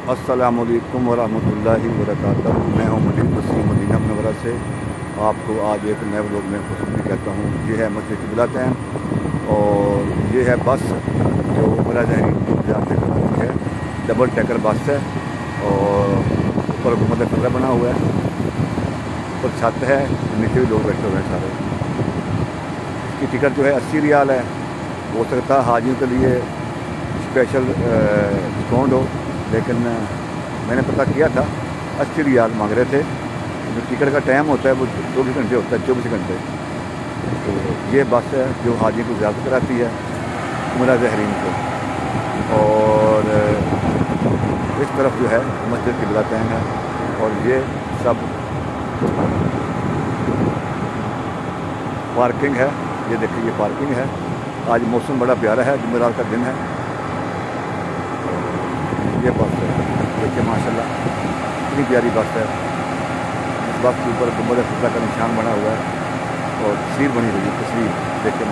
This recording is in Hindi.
अस्सलामुअलैकुम वरहमतुल्लाहि वबरकातुहू। मैं हूँ मजीद वसीम मदीना मुनव्वरा से। आपको आज एक नए व्लॉग में खुशखबरी कहता हूँ। ये है मस्जिद क़िबला तैन और ये है बस जो उमरा ज़हरीन बाज़ार से कराची है। डबल टैकर बस है और ऊपर हुकूमत क़िबला बना हुआ है। ऊपर छत है, नीचे भी लोग बैठे हुए हैं सारे। इसकी टिकट जो है 80 रियाल है। हो सकता है हाजियों के लिए स्पेशल डिस्काउंट हो, लेकिन मैंने पता किया था 80 रियाल मांग रहे थे। जो टिकट का टाइम होता है वो 24 घंटे होता है, 24 घंटे। तो ये बस है जो हाजी को ज़ियारत कराती है उमरा ज़हरीन को। और इस तरफ जो है मस्जिद क़िबला तैन है और ये सब पार्किंग है। ये देखिए, ये पार्किंग है। आज मौसम बड़ा प्यारा है, जुमेरात का दिन है। ये बस है, देखिए माशाल्लाह कितनी प्यारी बस है। इस बस के ऊपर गुंबद क़िबला का निशान बना हुआ है और तस्वीर बनी हुई है। तस्वीर देखिए